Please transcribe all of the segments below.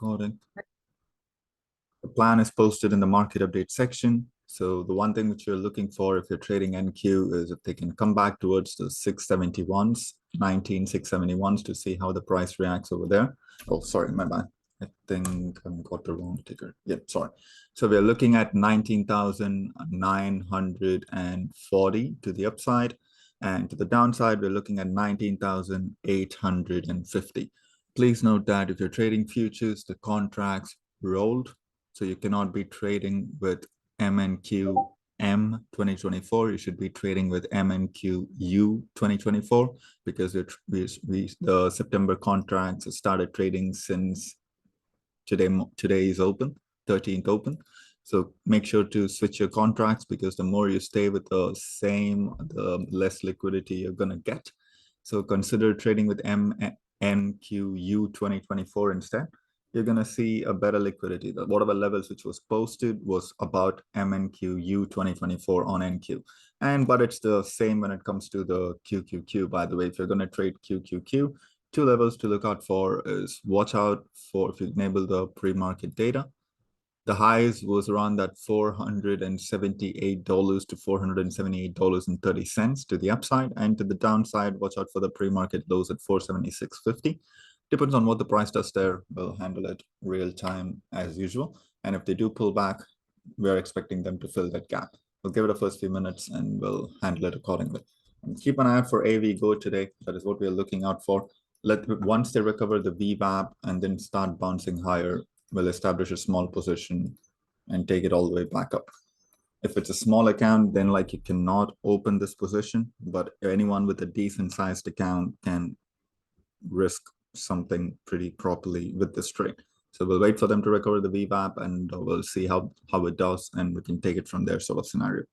Recording. The plan is posted in the market update section. So the one thing which you're looking for if you're trading NQ is if they can come back towards the 671s, 671s to see how the price reacts over there. Oh, sorry, my bad. I think I got the wrong ticker. Yep, sorry. So we're looking at 19,940 to the upside, and to the downside, we're looking at 19,850. Please note that if you're trading futures, the contracts rolled. So you cannot be trading with MNQ M 2024. You should be trading with MNQ U 2024 because the September contracts started trading since today is open, 13th open. So make sure to switch your contracts because the more you stay with the same, the less liquidity you're going to get. So consider trading with MNQU 2024 instead. You're going to see a better liquidity. Whatever levels which was posted was about MNQU 2024 on NQ. But it's the same when it comes to the QQQ, by the way. If you're going to trade QQQ, two levels to look out for is watch out for if you enable the pre-market data. The highs was around that $478 to $478.30 to the upside, and to the downside, watch out for the pre-market lows at 476.50. Depends on what the price does there. We'll handle it real time as usual. And if they do pull back, we're expecting them to fill that gap. We'll give it a first few minutes and we'll handle it accordingly. And keep an eye out for AVGO today. That is what we're looking out for. Once they recover the VWAP and then start bouncing higher, we'll establish a small position and take it all the way back up. If it's a small account, then like you cannot open this position, but anyone with a decent sized account can risk something pretty properly with this trade. So we'll wait for them to recover the VWAP and we'll see how it does, and we can take it from there sort of scenario.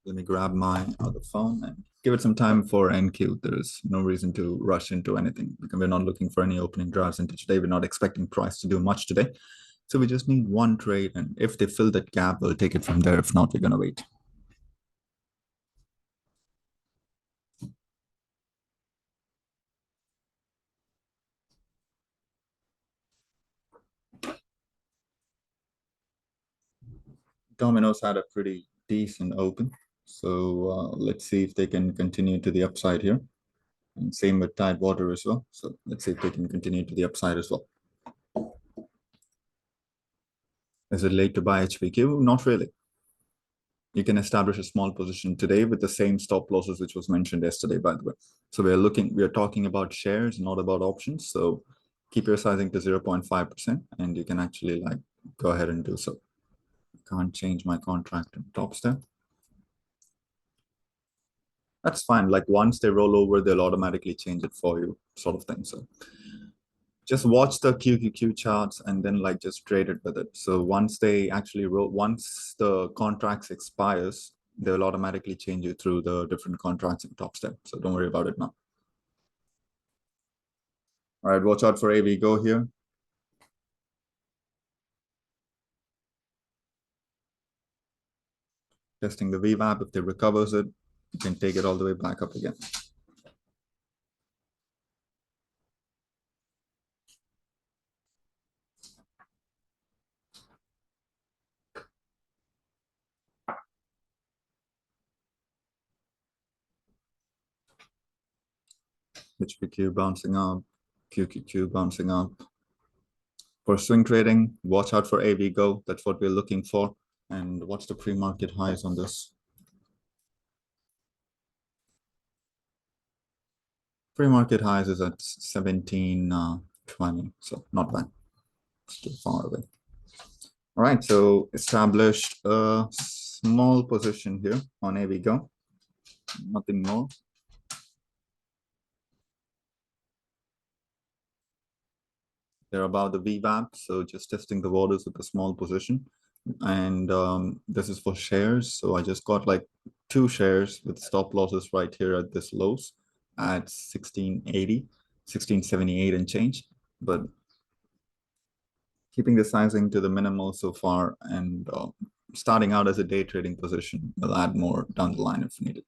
Let me grab my other phone and give it some time for NQ. There is no reason to rush into anything because we're not looking for any opening drives into today. We're not expecting price to do much today. So we just need one trade, and if they fill that gap, we'll take it from there. If not, we're going to wait. Domino's had a pretty decent open. So let's see if they can continue to the upside here. And same with Tidewater as well. So let's see if they can continue to the upside as well. Is it late to buy HVQ? Not really. You can establish a small position today with the same stop losses which was mentioned yesterday, by the way. So we're talking about shares, not about options. So keep your sizing to 0.5% and you can actually like go ahead and do so. Can't change my contract in top step. That's fine. Like once they roll over, they'll automatically change it for you, sort of thing. So just watch the QQQ charts and then like just trade it with it. So once they actually once the contracts expires, they'll automatically change you through the different contracts in top step. So don't worry about it now. All right, watch out for AVGO here. Testing the VWAP. If they recovers it, you can take it all the way back up again. HPQ bouncing up, QQQ bouncing up. For swing trading, watch out for AVGO. That's what we're looking for. And what's the pre-market highs on this? Pre-market highs is at 1720, so not bad. Still far away. All right, so established a small position here on AVGO. Nothing more. They're above the VWAP, so just testing the waters with a small position. And this is for shares. So I just got like 2 shares with stop losses right here at this lows at 1680, 1678 and change. But keeping the sizing to the minimal so far and starting out as a day trading position. We'll add more down the line if needed.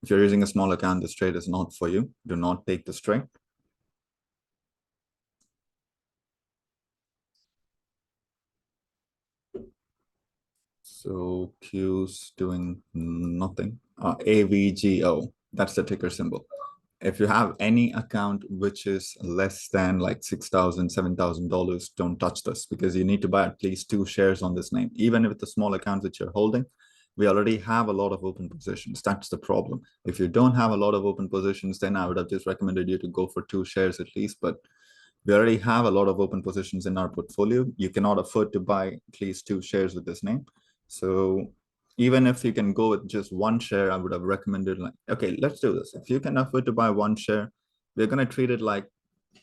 If you're using a small account, this trade is not for you. Do not take this trade. So Q's doing nothing. AVGO, that's the ticker symbol. If you have any account which is less than like $6,000, $7,000, don't touch this, because you need to buy at least 2 shares on this name. Even if it's a small account that you're holding, we already have a lot of open positions. That's the problem. If you don't have a lot of open positions, then I would have just recommended you to go for 2 shares at least. But we already have a lot of open positions in our portfolio. You cannot afford to buy at least 2 shares with this name. So even if you can go with just 1 share, I would have recommended, like, okay, let's do this. If you can afford to buy 1 share, we're going to treat it like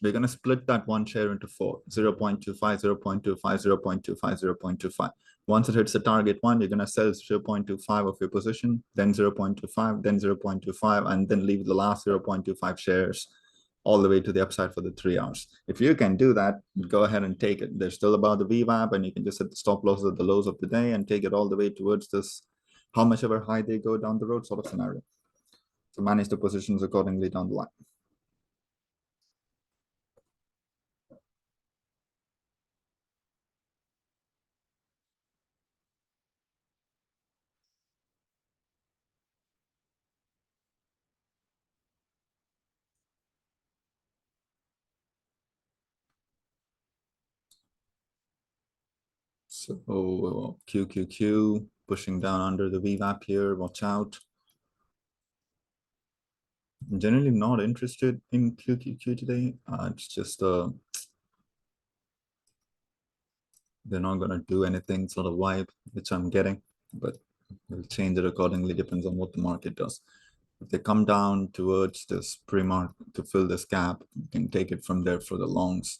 we're going to split that 1 share into 4: 0.25, 0.25, 0.25, 0.25. Once it hits the target one, you're going to sell 0.25 of your position, then 0.25, then 0.25, and then leave the last 0.25 shares all the way to the upside for the 3 hours. If you can do that, go ahead and take it. They're still above the VWAP, and you can just set the stop losses at the lows of the day and take it all the way towards this, how much ever high they go down the road sort of scenario. So manage the positions accordingly down the line. So QQQ pushing down under the VWAP here. Watch out. I'm generally not interested in QQQ today. It's just they're not going to do anything sort of vibe, which I'm getting, but we'll change it accordingly. Depends on what the market does. If they come down towards this pre-market to fill this gap, you can take it from there for the longs.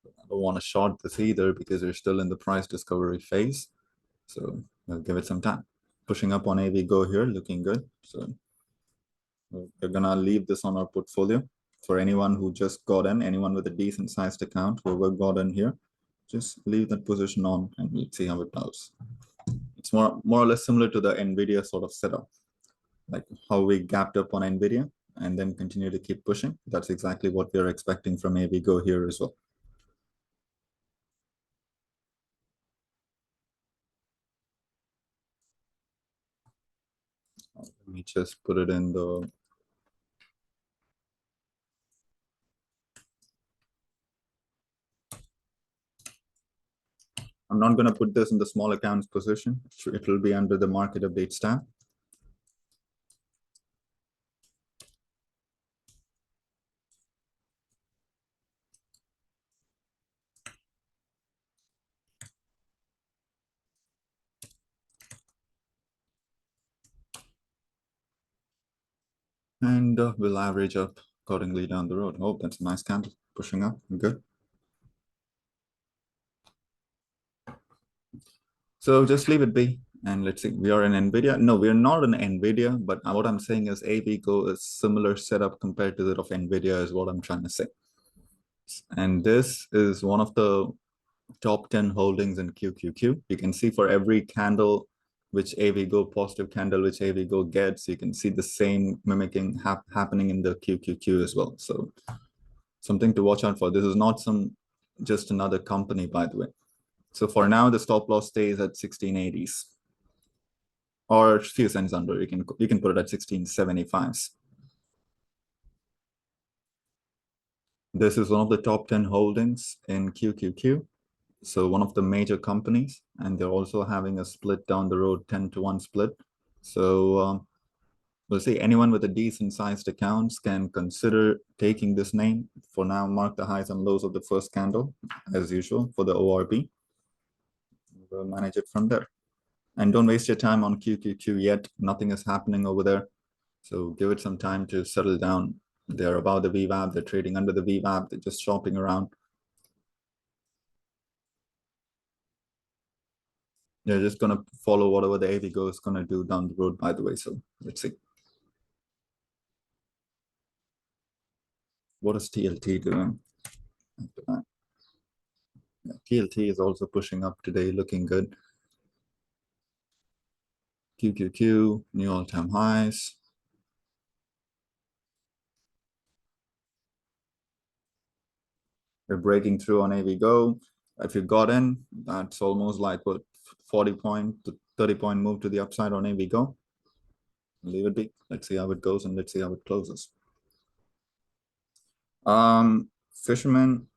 I don't want to short this either because we're still in the price discovery phase. So I'll give it some time. Pushing up on AVGO here, looking good. So we're gonna leave this on our portfolio. For anyone who just got in, anyone with a decent sized account, whoever got in here, just leave that position on and we'll see how it goes. It's more or less similar to the NVIDIA sort of setup, like how we gapped up on NVIDIA and then continue to keep pushing. That's exactly what we're expecting from AVGO here as well. Let me just put it in the I'm not going to put this in the small accounts position. It will be under the market updates tab. And we'll average up accordingly down the road. Oh, that's a nice candle pushing up. Good. So just leave it be. And let's see, we are in NVIDIA. No, we're not in NVIDIA, but what I'm saying is AVGO is similar setup compared to that of NVIDIA is what I'm trying to say. And this is one of the top 10 holdings in QQQ. You can see for every candle which AVGO, positive candle which AVGO gets, you can see the same mimicking happening in the QQQ as well. So something to watch out for. This is not just another company, by the way. So for now, the stop loss stays at 1680s or a few cents under. You can put it at 1675s. This is one of the top 10 holdings in QQQ. So one of the major companies, and they're also having a split down the road, 10-to-1 split. So we'll see. Anyone with a decent sized accounts can consider taking this name. For now, mark the highs and lows of the first candle as usual for the ORB. We'll manage it from there. And don't waste your time on QQQ yet. Nothing is happening over there. So give it some time to settle down. They're above the VWAP. They're trading under the VWAP. They're just shopping around. They're just going to follow whatever the AVGO is going to do down the road, by the way. So let's see. What is TLT doing after that? Yeah, TLT is also pushing up today, looking good. QQQ, new all-time highs. We're breaking through on AVGO. If you got in, that's almost like what 40 point to 30 point move to the upside on AVGO. Leave it be. Let's see how it goes and let's see how it closes. Fisherman,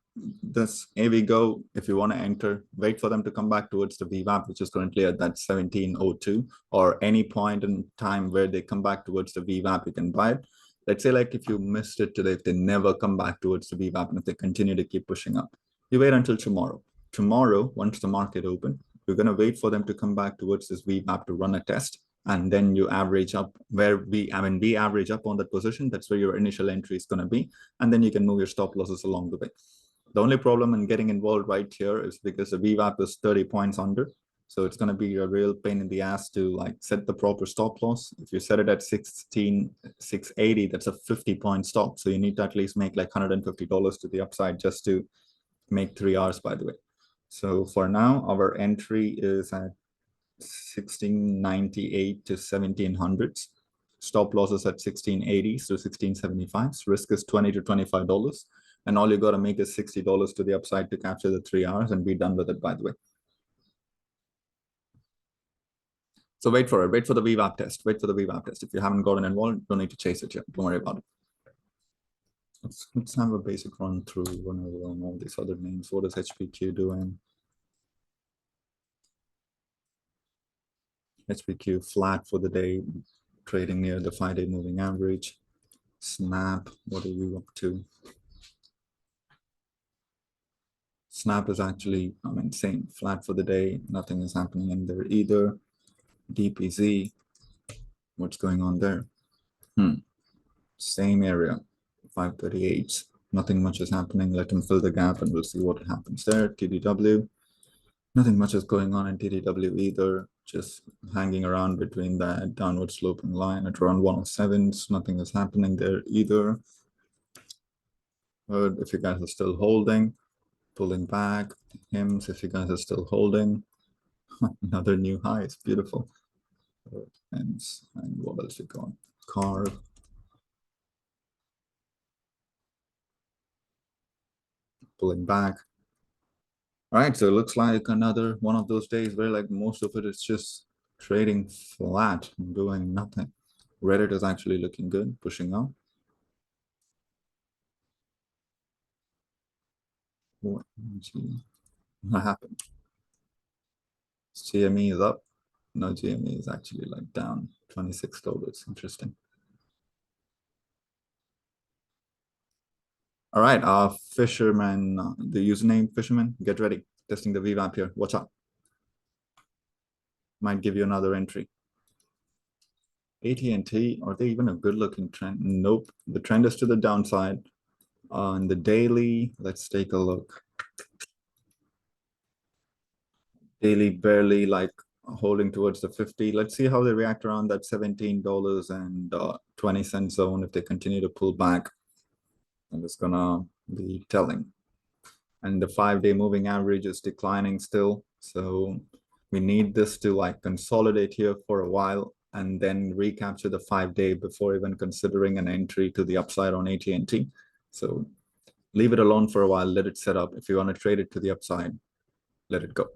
this AVGO, if you want to enter, wait for them to come back towards the VWAP, which is currently at that 1702, or any point in time where they come back towards the VWAP, you can buy it. Let's say like if you missed it today, if they never come back towards the VWAP and if they continue to keep pushing up, you wait until tomorrow. Tomorrow, once the market open, you're going to wait for them to come back towards this VWAP to run a test. And then you average up where we average up on that position. That's where your initial entry is going to be. And then you can move your stop losses along the way. The only problem in getting involved right here is because the VWAP is 30 points under. So it's going to be a real pain in the ass to like set the proper stop loss. If you set it at 16,680, that's a 50-point stop. So you need to at least make like $150 to the upside just to make 3 hours, by the way. So for now, our entry is at 1698 to 1700s. Stop losses at 1680s to 1675s. Risk is $20 to $25. And all you got to make is $60 to the upside to capture the 3 hours and be done with it, by the way. So wait for it. Wait for the VWAP test. Wait for the VWAP test. If you haven't gotten involved, don't need to chase it yet. Don't worry about it. Let's have a basic run through all these other names. What is HPQ doing? HPQ flat for the day, trading near the 5-day moving average. Snap, what are you up to? Snap is actually, same, flat for the day. Nothing is happening in there either. DPZ, what's going on there? Same area, 538. Nothing much is happening. Let them fill the gap and we'll see what happens there. TDW, nothing much is going on in TDW either. Just hanging around between that downward sloping line at around 107s. Nothing is happening there either. But if you guys are still holding, pulling back, HIMS, if you guys are still holding, another new high. It's beautiful. And what else we got? Carve. Pulling back. All right, so it looks like another one of those days where like most of it is just trading flat and doing nothing. Reddit is actually looking good, pushing up. What happened? CME is up. No, GME is actually like down $26. Interesting. All right, Fisherman, the username Fisherman, get ready. Testing the VWAP here. Watch out. Might give you another entry. AT&T, are they even a good looking trend? Nope. The trend is to the downside. On the daily, let's take a look. Daily barely like holding towards the 50. Let's see how they react around that $17.20 zone. If they continue to pull back, and it's gonna be telling. And the 5-day moving average is declining still. So we need this to like consolidate here for a while and then recapture the 5-day before even considering an entry to the upside on AT&T. So leave it alone for a while, let it set up. If you want to trade it to the upside, let it go.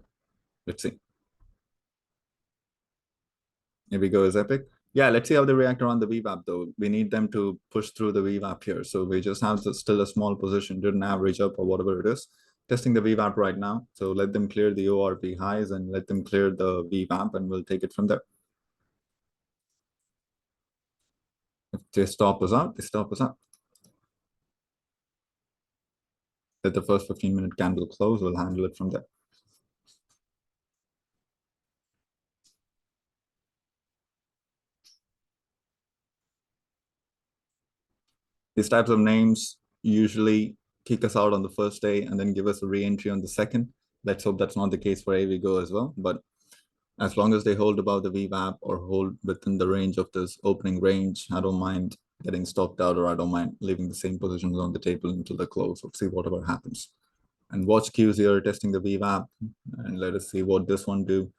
Let's see. Here we go, is epic. Yeah, let's see how they react around the VWAP though. We need them to push through the VWAP here. So we just have still a small position, didn't average up or whatever it is. Testing the VWAP right now. So let them clear the ORP highs and let them clear the VWAP and we'll take it from there. If they stop us out, they stop us out. Let the first 15-minute candle close, we'll handle it from there. These types of names usually kick us out on the first day and then give us a re-entry on the second. Let's hope that's not the case for AVGO as well. But as long as they hold above the VWAP or hold within the range of this opening range, I don't mind getting stopped out or I don't mind leaving the same positions on the table until the close. Let's see whatever happens. And watch cues here, testing the VWAP, and let us see what this one do.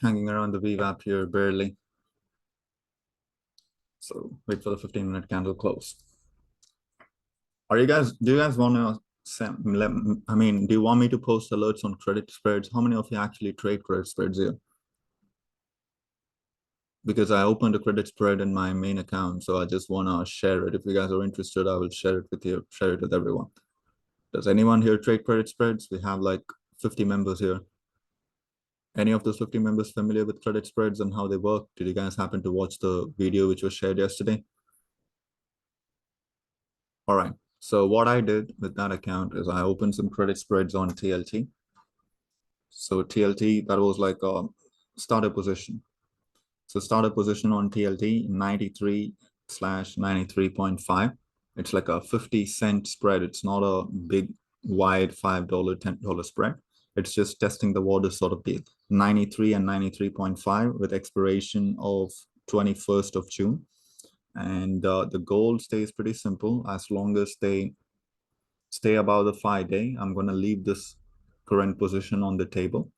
hanging around the VWAP here barely. So wait for the 15-minute candle close. Do you guys want to do you want me to post alerts on credit spreads? How many of you actually trade credit spreads here? Because I opened a credit spread in my main account, so I just want to share it. If you guys are interested, I will share it with you, share it with everyone. Does anyone here trade credit spreads? We have like 50 members here. Any of those 50 members familiar with credit spreads and how they work? Did you guys happen to watch the video which was shared yesterday? All right. So what I did with that account is I opened some credit spreads on TLT. So TLT, that was like a starter position. So starter position on TLT, 93/93.5. It's like a 50-cent spread. It's not a big, wide $5, $10 spread. It's just testing the water sort of deal. 93 and 93.5 with expiration of 21st of June. And the goal stays pretty simple. As long as they stay above the 5-day, I'm going to leave this current position on the table.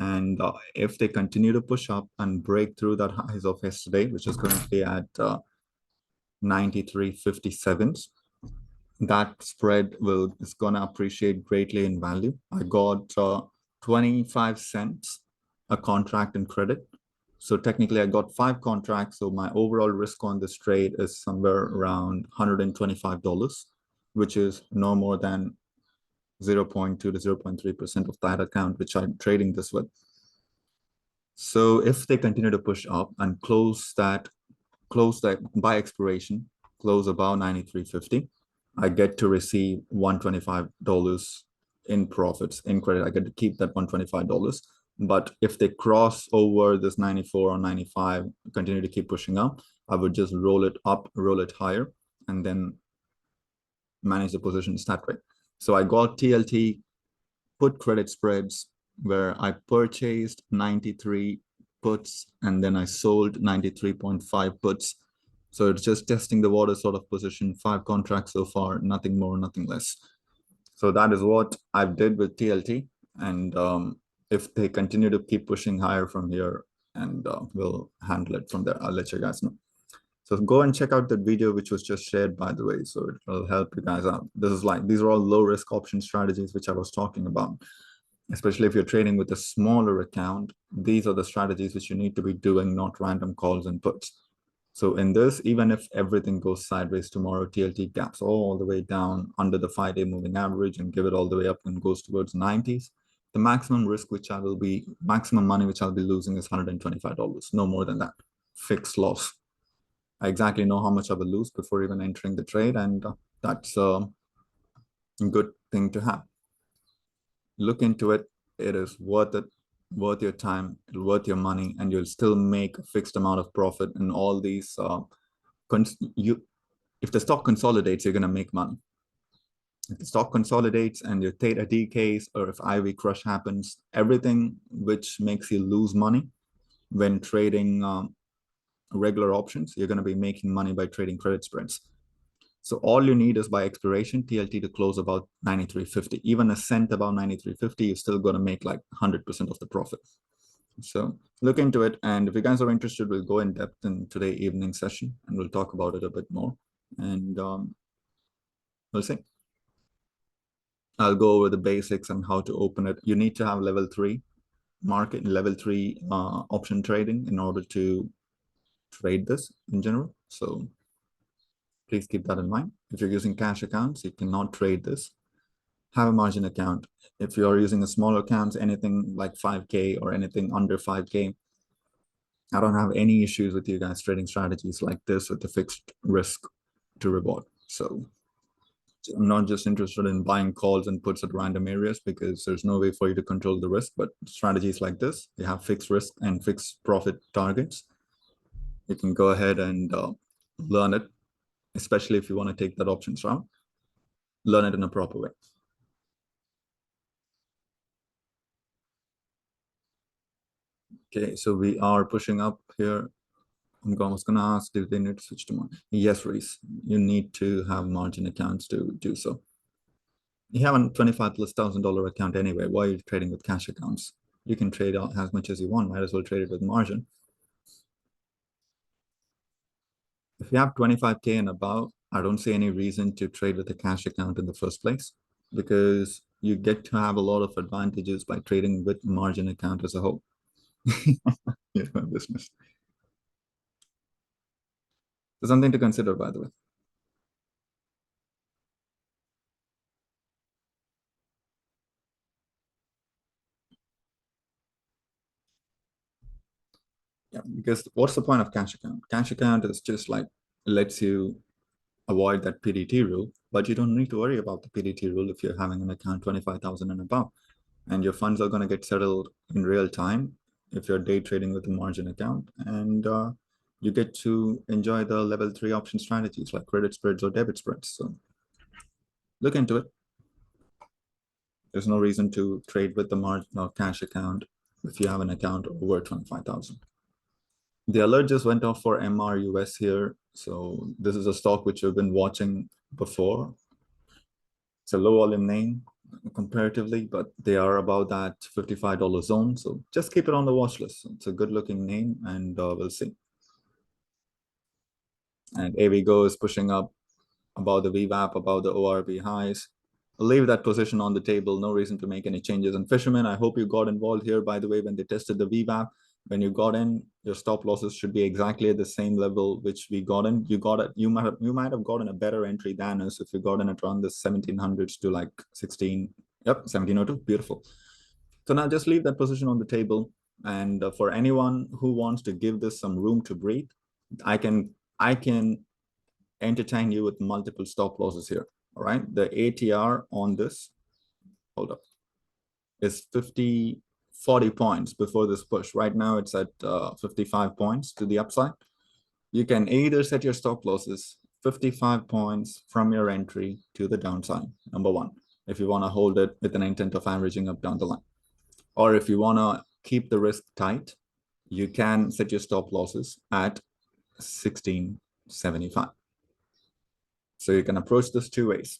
And if they continue to push up and break through that highs of yesterday, which is currently at 93.57, that spread is going to appreciate greatly in value. I got 25 cents a contract in credit. So technically I got 5 contracts. So my overall risk on this trade is somewhere around $125, which is no more than 0.2 to 0.3% of that account, which I'm trading this with. So if they continue to push up and close that by expiration, close above 93.50, I get to receive $125 in profits in credit. I get to keep that $125. But if they cross over this 94 or 95, continue to keep pushing up, I would just roll it up, roll it higher, and then manage the positions that way. So I got TLT put credit spreads where I purchased 93 puts and then I sold 93.5 puts. So it's just testing the water sort of position, 5 contracts so far, nothing more, nothing less. So that is what I did with TLT. And if they continue to keep pushing higher from here, and we'll handle it from there. I'll let you guys know. So go and check out that video, which was just shared, by the way. So it will help you guys out. These are all low risk option strategies, which I was talking about. Especially if you're trading with a smaller account, these are the strategies which you need to be doing, not random calls and puts. So in this, even if everything goes sideways tomorrow, TLT gaps all the way down under the 5-day moving average and give it all the way up and goes towards 90s, the maximum money which I'll be losing is $125, no more than that. Fixed loss. I exactly know how much I will lose before even entering the trade, and that's a good thing to have. Look into it. It is worth it, worth your time, worth your money, and you'll still make a fixed amount of profit in all these. If the stock consolidates, you're going to make money. If the stock consolidates and your theta decays, or if IV crush happens, everything which makes you lose money when trading regular options, you're going to be making money by trading credit spreads. So all you need is by expiration, TLT to close about 93.50. Even a cent above 93.50, you're still going to make like 100% of the profit. So look into it. And if you guys are interested, we'll go in depth in today's evening session and we'll talk about it a bit more. And we'll see. I'll go over the basics and how to open it. You need to have level 3 market, level 3 option trading in order to trade this in general. So please keep that in mind. If you're using cash accounts, you cannot trade this. Have a margin account. If you're using a smaller account, anything like 5K or anything under 5K, I don't have any issues with you guys trading strategies like this with the fixed risk to reward. So I'm not just interested in buying calls and puts at random areas because there's no way for you to control the risk. But strategies like this, you have fixed risk and fixed profit targets. You can go ahead and learn it, especially if you want to take that options route. Learn it in a proper way. Okay, so we are pushing up here. I was going to ask, do they need to switch to margin? Yes, Reese, you need to have margin accounts to do so. You have a $25,000+ account anyway. Why are you trading with cash accounts? You can trade out as much as you want. Might as well trade it with margin. If you have 25K and above, I don't see any reason to trade with a cash account in the first place because you get to have a lot of advantages by trading with margin account as a whole. Business. So something to consider, by the way. Yeah, because what's the point of cash account? Cash account is just like lets you avoid that PDT rule, but you don't need to worry about the PDT rule if you're having an account 25,000 and above, and your funds are going to get settled in real time if you're day trading with a margin account, and you get to enjoy the level 3 option strategies like credit spreads or debit spreads. So look into it. There's no reason to trade with the margin or cash account if you have an account over 25,000. The alert just went off for MRUS here. So this is a stock which we've been watching before. It's a low volume name comparatively, but they are about that $55 zone. So just keep it on the watch list. It's a good looking name, and we'll see. And AVGO is pushing up about the VWAP, about the ORB highs. I'll leave that position on the table. No reason to make any changes. And Fisherman, I hope you got involved here. By the way, when they tested the VWAP, when you got in, your stop losses should be exactly at the same level which we got in. You got it. You might have gotten a better entry than us if you got in at around the 1700s to like 16. Yep, 1702. Beautiful. So now just leave that position on the table. And for anyone who wants to give this some room to breathe, I can entertain you with multiple stop losses here. All right. The ATR on this, hold up, is 40 points before this push. Right now it's at 55 points to the upside. You can either set your stop losses 55 points from your entry to the downside, number one, if you want to hold it with an intent of averaging up down the line. Or if you want to keep the risk tight, you can set your stop losses at 1675. So you can approach this two ways.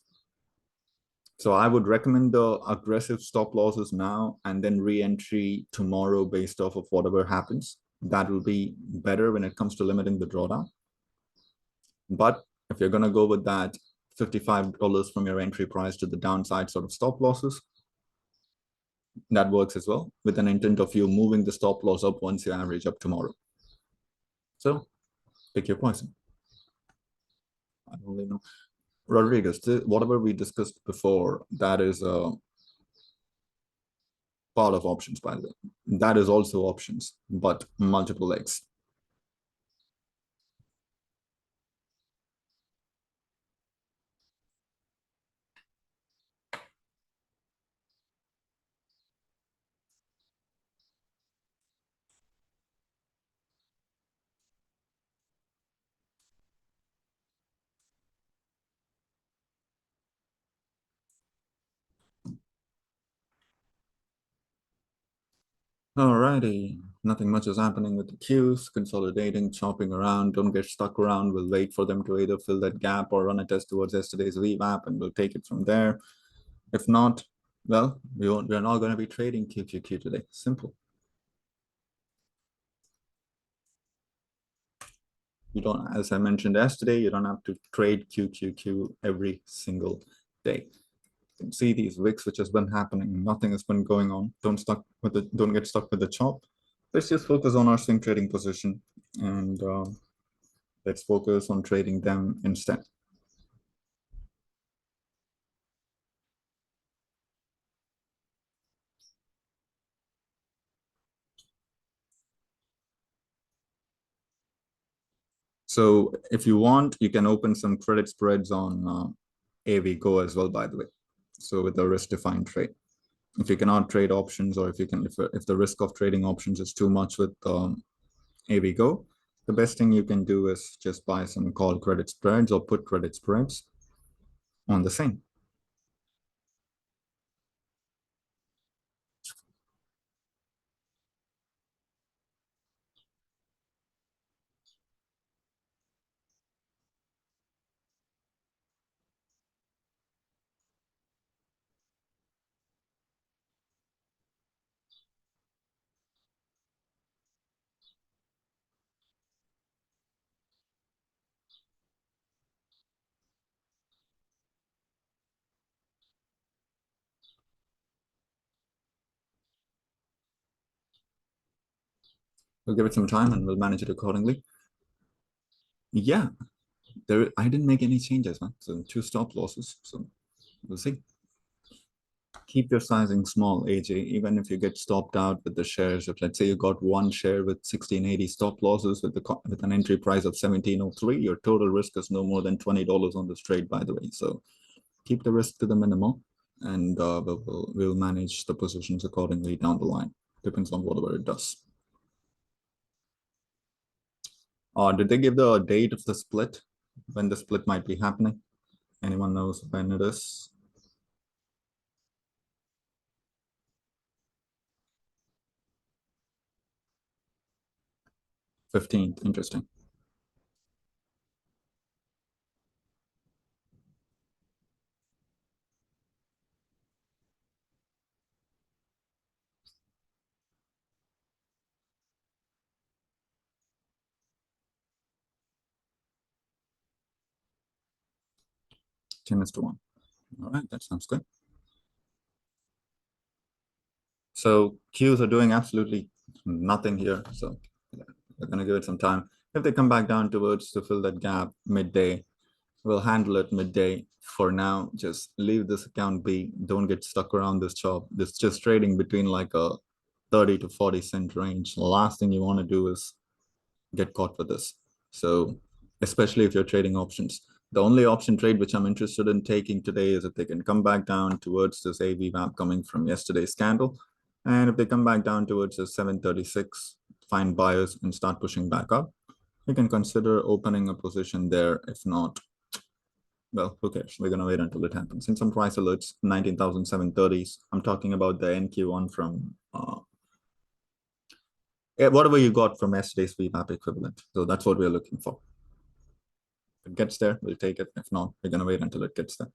So I would recommend the aggressive stop losses now and then re-entry tomorrow based off of whatever happens. That will be better when it comes to limiting the drawdown. But if you're going to go with that $55 from your entry price to the downside sort of stop losses, that works as well with an intent of you moving the stop loss up once you average up tomorrow. So pick your poison. I don't really know. Rodriguez, whatever we discussed before, that is a part of options, by the way. That is also options, but multiple legs. Alrighty, nothing much is happening with the queues, consolidating, chopping around. Don't get stuck around. We'll wait for them to either fill that gap or run a test towards yesterday's VWAP, and we'll take it from there. If not, well, we're not going to be trading QQQ today. Simple. You don't, as I mentioned yesterday, you don't have to trade QQQ every single day. You can see these wicks which has been happening. Nothing has been going on. Don't get stuck with the chop. Let's just focus on our swing trading position, and let's focus on trading them instead. So if you want, you can open some credit spreads on AVGO as well, by the way. So with a risk-defined trade. If you cannot trade options, or if the risk of trading options is too much with AVGO, the best thing you can do is just buy some call credit spreads or put credit spreads on the same. We'll give it some time and we'll manage it accordingly. Yeah, I didn't make any changes, man. So two stop losses. So we'll see. Keep your sizing small, AJ, even if you get stopped out with the shares. If let's say you got one share with 1680 stop losses with an entry price of 1703, your total risk is no more than $20 on this trade, by the way. So keep the risk to the minimum, and we'll manage the positions accordingly down the line. Depends on whatever it does. Did they give the date of the split? When the split might be happening? Anyone knows when it is? 15th. Interesting. Ten is to one. All right, that sounds good. So Qs are doing absolutely nothing here. So we're going to give it some time. If they come back down towards to fill that gap midday, we'll handle it midday. For now, just leave this account be. Don't get stuck around this chop. This just trading between like a 30 to 40 cent range. The last thing you want to do is get caught with this. So especially if you're trading options. The only option trade which I'm interested in taking today is if they can come back down towards this AV map coming from yesterday's candle. And if they come back down towards the 736, find buyers and start pushing back up, you can consider opening a position there. If not, well, who cares? We're going to wait until it happens. In some price alerts, 19,730s. I'm talking about the NQ1 from whatever you got from yesterday's VWAP equivalent. So that's what we're looking for. If it gets there, we'll take it. If not, we're going to wait until it gets there.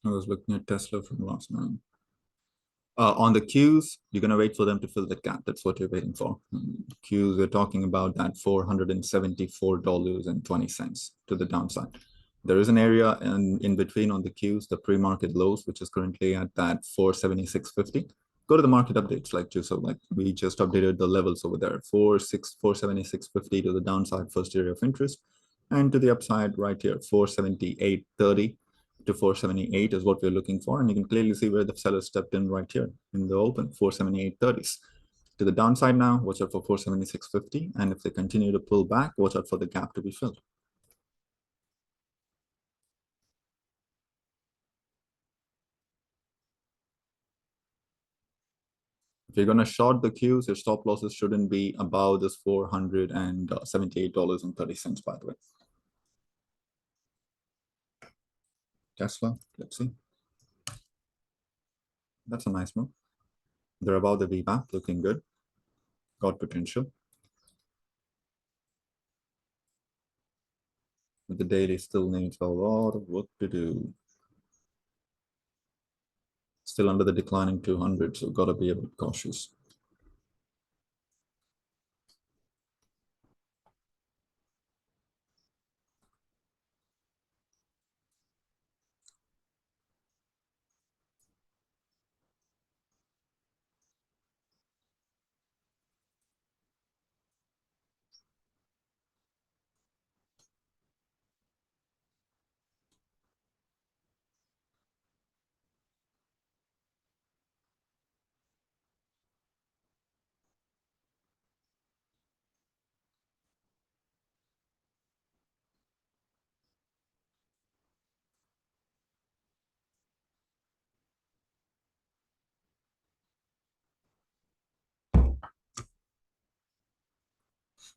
I was looking at Tesla from last night. On the Qs, you're going to wait for them to fill the gap. That's what you're waiting for. Qs, we're talking about that $474.20 to the downside. There is an area in between on the Qs, the pre-market lows, which is currently at that 476.50. Go to the market updates, like just so like we just updated the levels over there. 476.50 to the downside, first area of interest, and to the upside right here, 478.30 to 478 is what we're looking for. And you can clearly see where the seller stepped in right here in the open, 478.30s. To the downside now, watch out for 476.50. And if they continue to pull back, watch out for the gap to be filled. If you're going to short the Qs, your stop losses shouldn't be above this $478.30, by the way. Tesla, let's see. That's a nice move. They're above the VWAP, looking good. Got potential. But the daily still needs a lot of work to do. Still under the declining 200, so got to be a bit cautious.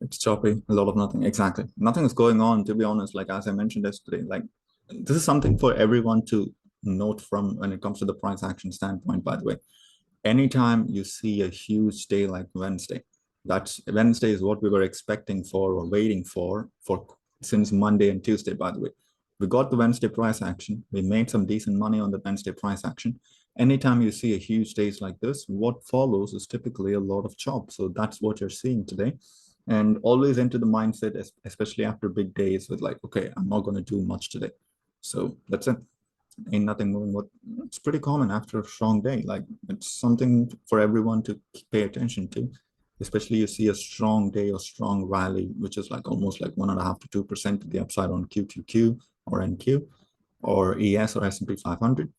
It's choppy, a lot of nothing. Exactly. Nothing is going on, to be honest. Like, as I mentioned yesterday, like, this is something for everyone to note from when it comes to the price action standpoint, by the way. Anytime you see a huge day like Wednesday, that's Wednesday is what we were expecting for or waiting for since Monday and Tuesday, by the way. We got the Wednesday price action. We made some decent money on the Wednesday price action. Anytime you see a huge days like this, what follows is typically a lot of chop. So that's what you're seeing today. And always enter the mindset, especially after big days, with like, okay, I'm not going to do much today. So that's it. Ain't nothing moving. What it's pretty common after a strong day. Like it's something for everyone to pay attention to. Especially you see a strong day or strong rally, which is like almost like 1.5 to 2% to the upside on QQQ or NQ or ES or S&P 500.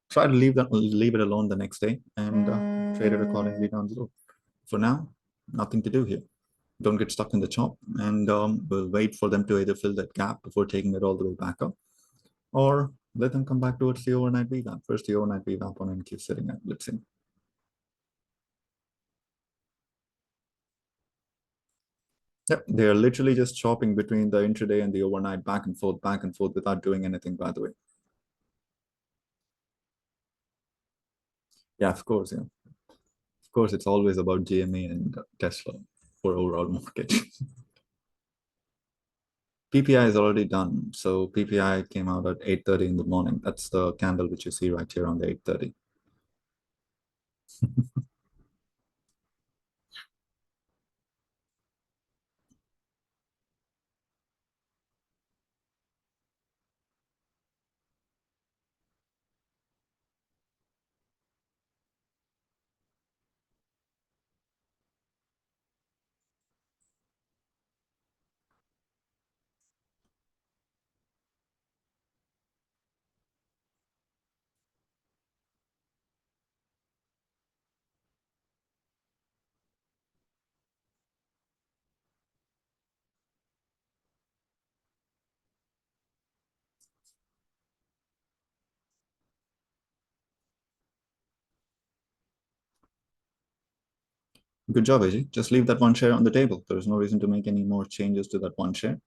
Try to leave it alone the next day and trade it accordingly down the road. For now, nothing to do here. Don't get stuck in the chop, and we'll wait for them to either fill that gap before taking it all the way back up, or let them come back towards the overnight VWAP. First, the overnight VWAP on NQ sitting at, let's see. Yep, they're literally just chopping between the intraday and the overnight back and forth without doing anything, by the way. Yeah, of course, yeah. Of course, it's always about GME and Tesla for overall market. PPI is already done. So PPI came out at 8:30 in the morning. That's the candle which you see right here on the 8:30. Good job, AJ. Just leave that one share on the table. There's no reason to make any more changes to that one share.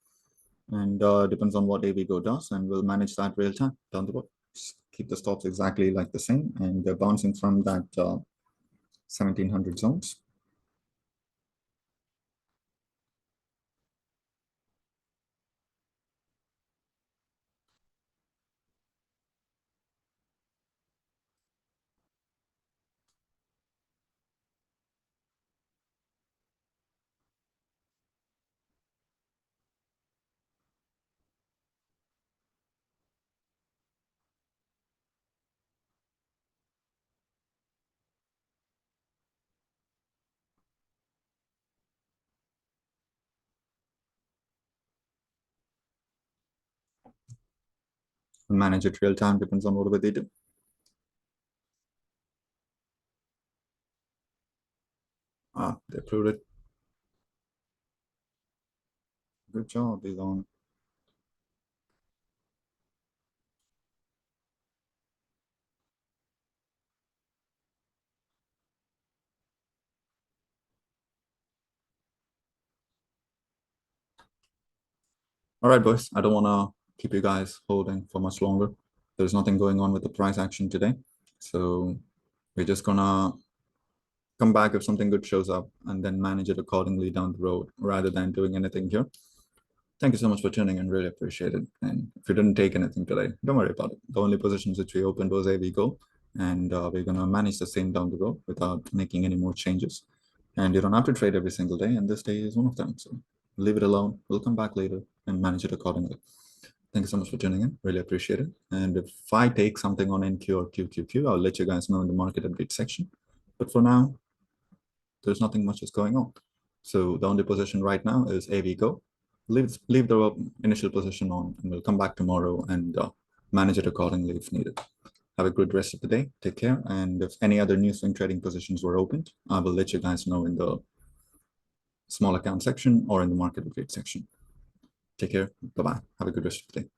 And depends on what AVGO does, and we'll manage that real time down the road. Just keep the stops exactly like the same, and they're bouncing from that 1700 zones. And manage it real time, depends on whatever they do. They proved it. Good job, Elon. All right, boys. I don't want to keep you guys holding for much longer. There's nothing going on with the price action today. So we're just gonna come back if something good shows up and then manage it accordingly down the road rather than doing anything here. Thank you so much for tuning in. Really appreciate it. And if you didn't take anything today, don't worry about it. The only positions which we opened was AVGO, and we're going to manage the same down the road without making any more changes. And you don't have to trade every single day, and this day is one of them. So leave it alone. We'll come back later and manage it accordingly. Thank you so much for tuning in. Really appreciate it. And if I take something on NQ or QQQ, I'll let you guys know in the market update section. But for now, there's nothing much is going on. So the only position right now is AVGO. Leave the initial position on, and we'll come back tomorrow and manage it accordingly if needed. Have a good rest of the day. Take care. And if any other new swing trading positions were opened, I will let you guys know in the small account section or in the market update section. Take care. Bye-bye. Have a good rest of the day.